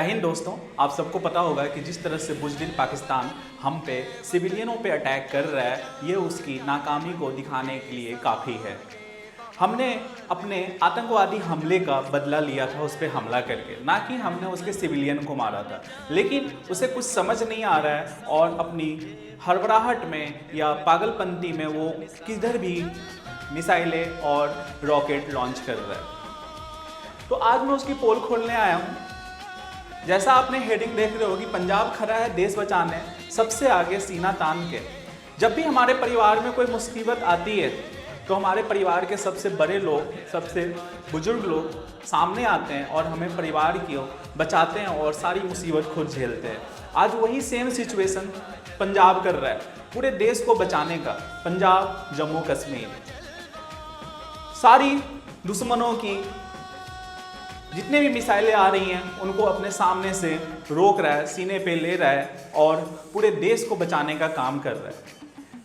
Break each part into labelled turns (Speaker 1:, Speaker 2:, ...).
Speaker 1: हिंद दोस्तों, आप सबको पता होगा कि जिस तरह से बुज़दिल पाकिस्तान हम पे सिविलियनों पे अटैक कर रहा है, ये उसकी नाकामी को दिखाने के लिए काफ़ी है। हमने अपने आतंकवादी हमले का बदला लिया था उस पर हमला करके, ना कि हमने उसके सिविलियन को मारा था। लेकिन उसे कुछ समझ नहीं आ रहा है और अपनी हड़बड़ाहट में या पागलपंती में वो किधर भी मिसाइलें और रॉकेट लॉन्च कर रहा है। तो आज मैं उसकी पोल खोलने आया हूँ। जैसा आपने हेडिंग देख रहे हो कि पंजाब खड़ा है देश बचाने, सबसे आगे सीना तान के। जब भी हमारे परिवार में कोई मुसीबत आती है तो हमारे परिवार के सबसे बड़े लोग, सबसे बुजुर्ग लोग सामने आते हैं और हमें परिवार की बचाते हैं और सारी मुसीबत खुद झेलते हैं। आज वही सेम सिचुएशन पंजाब कर रहा है, पूरे देश को बचाने का। पंजाब, जम्मू कश्मीर, सारी दुश्मनों की जितने भी मिसाइलें आ रही हैं उनको अपने सामने से रोक रहा है, सीने पे ले रहा है और पूरे देश को बचाने का काम कर रहा है।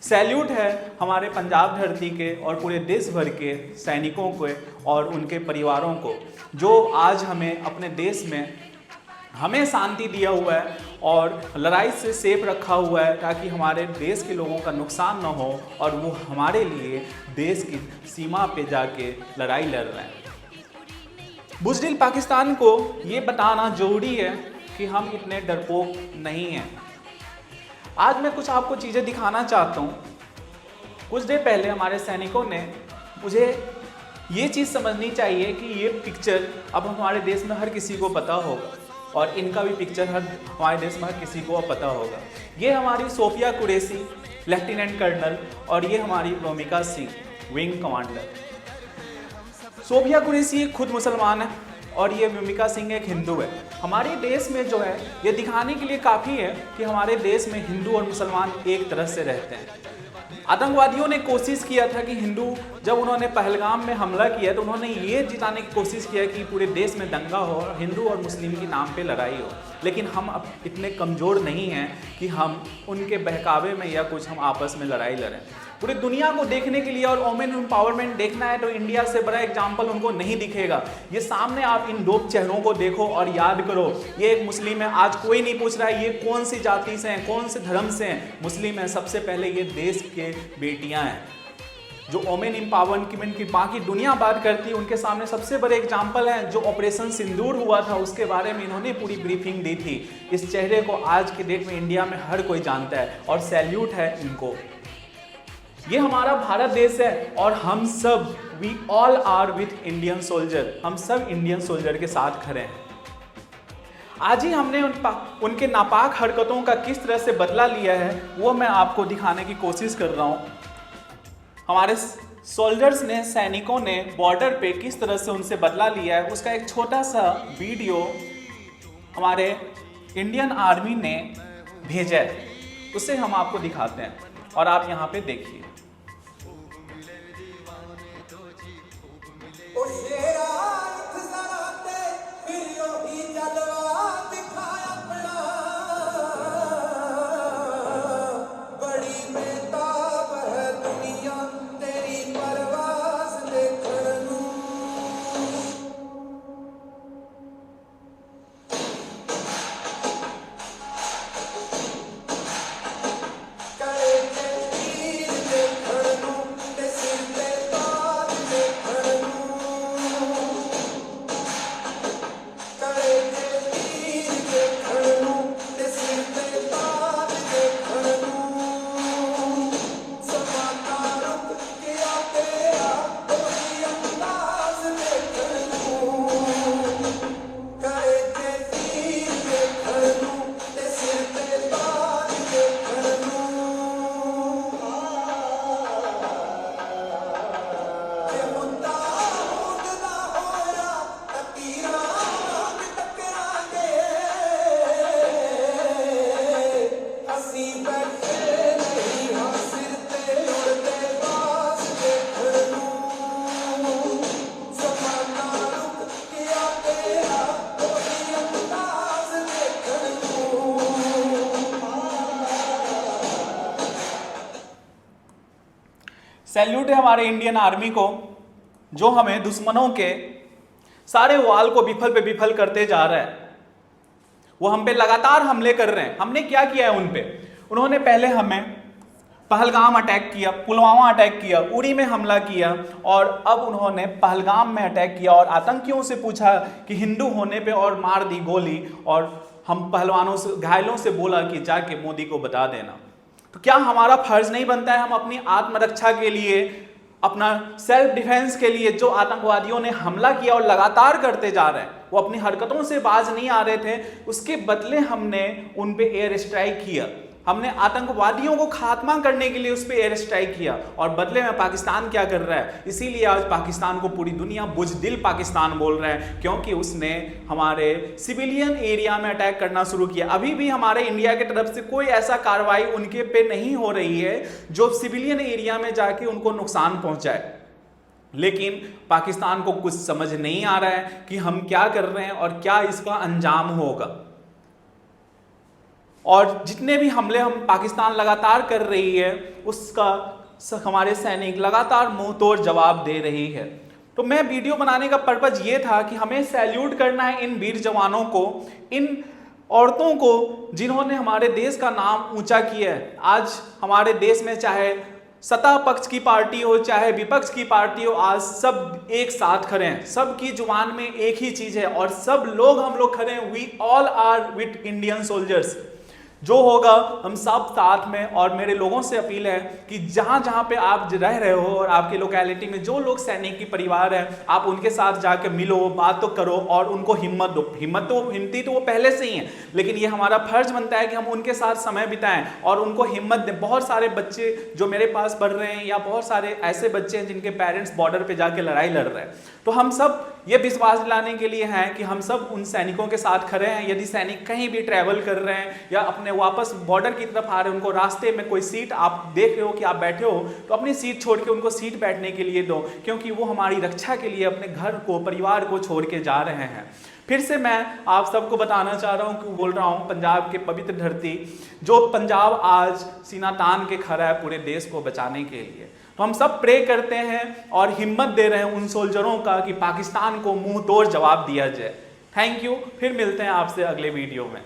Speaker 1: सैल्यूट है हमारे पंजाब धरती के और पूरे देश भर के सैनिकों को और उनके परिवारों को, जो आज हमें अपने देश में हमें शांति दिया हुआ है और लड़ाई से सेफ रखा हुआ है, ताकि हमारे देश के लोगों का नुकसान न हो और वो हमारे लिए देश की सीमा पे जाके लड़ाई लड़ रहे हैं। बुज़दिल पाकिस्तान को ये बताना जरूरी है कि हम इतने डरपोक नहीं हैं। आज मैं कुछ आपको चीज़ें दिखाना चाहता हूँ। कुछ देर पहले हमारे सैनिकों ने, मुझे ये चीज़ समझनी चाहिए कि ये पिक्चर अब हमारे देश में हर किसी को पता होगा और इनका भी पिक्चर हमारे देश में हर किसी को पता होगा। ये हमारी सोफिया कुरैशी लेफ्टिनेंट कर्नल और ये हमारी रोमिका सिंह विंग कमांडर। सोफिया कुरैशी खुद मुसलमान है और ये रोमिका सिंह एक हिंदू है। हमारे देश में जो है ये दिखाने के लिए काफ़ी है कि हमारे देश में हिंदू और मुसलमान एक तरह से रहते हैं। आतंकवादियों ने कोशिश किया था कि हिंदू, जब उन्होंने पहलगाम में हमला किया तो उन्होंने ये जिताने की कोशिश किया कि पूरे देश में दंगा हो और हिंदू और मुस्लिम के नाम पे लड़ाई हो। लेकिन हम अब इतने कमज़ोर नहीं हैं कि हम उनके बहकावे में या कुछ हम आपस में लड़ाई लड़ें। पूरी दुनिया को देखने के लिए और वोमेन एम्पावरमेंट देखना है तो इंडिया से बड़ा एग्जाम्पल उनको नहीं दिखेगा। ये सामने आप इन दो चेहरों को देखो और याद करो, ये एक मुस्लिम है। आज कोई नहीं पूछ रहा है ये कौन सी जाति से हैं, कौन से धर्म से हैं, मुस्लिम है। सबसे पहले ये देश के बेटियां हैं जो वोमेन एम्पावरमेंट की बाकी दुनिया बात करती है, उनके सामने सबसे बड़े एग्जाम्पल हैं। जो ऑपरेशन सिंदूर हुआ था उसके बारे में इन्होंने पूरी ब्रीफिंग दी थी। इस चेहरे को आज के डेट में इंडिया में हर कोई जानता है और सैल्यूट है इनको। ये हमारा भारत देश है और हम सब, we all are with Indian soldier, हम सब इंडियन सोल्जर के साथ खड़े हैं। आज ही हमने उनके नापाक हरकतों का किस तरह से बदला लिया है वो मैं आपको दिखाने की कोशिश कर रहा हूँ। हमारे सोल्जर्स ने, सैनिकों ने बॉर्डर पे किस तरह से उनसे बदला लिया है उसका एक छोटा सा वीडियो हमारे इंडियन आर्मी ने भेजा है, उसे हम आपको दिखाते हैं और आप यहाँ पे देखिए। सैल्यूट है हमारे इंडियन आर्मी को, जो हमें दुश्मनों के सारे वाल को विफल पे विफल करते जा रहा है। वो हम पे लगातार हमले कर रहे हैं। हमने क्या किया है उन पे? उन्होंने पहले हमें पहलगाम अटैक किया, पुलवामा अटैक किया, उरी में हमला किया, और अब उन्होंने पहलगाम में अटैक किया और आतंकियों से पूछा कि हिंदू होने पे और मार दी गोली, और हम पहलवानों से, घायलों से बोला कि जाके मोदी को बता देना। तो क्या हमारा फर्ज नहीं बनता है हम अपनी आत्मरक्षा के लिए, अपना सेल्फ डिफेंस के लिए, जो आतंकवादियों ने हमला किया और लगातार करते जा रहे हैं, वो अपनी हरकतों से बाज नहीं आ रहे थे, उसके बदले हमने उन पे एयर स्ट्राइक किया। हमने आतंकवादियों को खात्मा करने के लिए उस पर एयर स्ट्राइक किया, और बदले में पाकिस्तान क्या कर रहा है? इसीलिए आज पाकिस्तान को पूरी दुनिया बुजदिल पाकिस्तान बोल रहा है, क्योंकि उसने हमारे सिविलियन एरिया में अटैक करना शुरू किया। अभी भी हमारे इंडिया की तरफ से कोई ऐसा कार्रवाई उनके पे नहीं हो रही है जो सिविलियन एरिया में जाके उनको नुकसान पहुंचाए। लेकिन पाकिस्तान को कुछ समझ नहीं आ रहा है कि हम क्या कर रहे हैं और क्या इसका अंजाम होगा। और जितने भी हमले हम पाकिस्तान लगातार कर रही है, उसका हमारे सैनिक लगातार मुंह तोड़ जवाब दे रही है। तो मैं वीडियो बनाने का पर्पज ये था कि हमें सैल्यूट करना है इन वीर जवानों को, इन औरतों को जिन्होंने हमारे देश का नाम ऊंचा किया है। आज हमारे देश में चाहे सत्ता पक्ष की पार्टी हो चाहे विपक्ष की पार्टी हो, आज सब एक साथ खड़े हैं, सबकी जुबान में एक ही चीज है, और सब लोग हम लोग खड़े हैं, we all are with Indian soldiers. जो होगा हम सब साथ में। और मेरे लोगों से अपील है कि जहाँ जहाँ पे आप रह रहे हो और आपके लोकेलिटी में जो लोग सैनिक की परिवार है, आप उनके साथ जाके मिलो, बात तो करो और उनको हिम्मत दो। हिम्मती तो वो पहले से ही है, लेकिन ये हमारा फर्ज बनता है कि हम उनके साथ समय बिताएं और उनको हिम्मत दें। बहुत सारे बच्चे जो मेरे पास पढ़ रहे हैं, या बहुत सारे ऐसे बच्चे हैं जिनके पेरेंट्स बॉर्डर पे जाके लड़ाई लड़ रहे हैं, तो हम सब ये विश्वास दिलाने के लिए हैं कि हम सब उन सैनिकों के साथ खड़े हैं। यदि सैनिक कहीं भी ट्रैवल कर रहे हैं या अपने वापस बॉर्डर की तरफ आ रहे हैं, उनको रास्ते में कोई सीट आप देख रहे हो कि आप बैठे हो, तो अपनी सीट छोड़ के उनको सीट बैठने के लिए दो, क्योंकि वो हमारी रक्षा के लिए अपने घर को, परिवार को छोड़ के जा रहे हैं। फिर से मैं आप सबको बताना चाह रहा हूँ कि बोल रहा हूँ, पंजाब के पवित्र धरती, जो पंजाब आज सीना तान के खड़ा है पूरे देश को बचाने के लिए। तो हम सब प्रे करते हैं और हिम्मत दे रहे हैं उन सोल्जरों का कि पाकिस्तान को मुंह तोड़ जवाब दिया जाए। Thank you. फिर मिलते हैं आपसे अगले वीडियो में।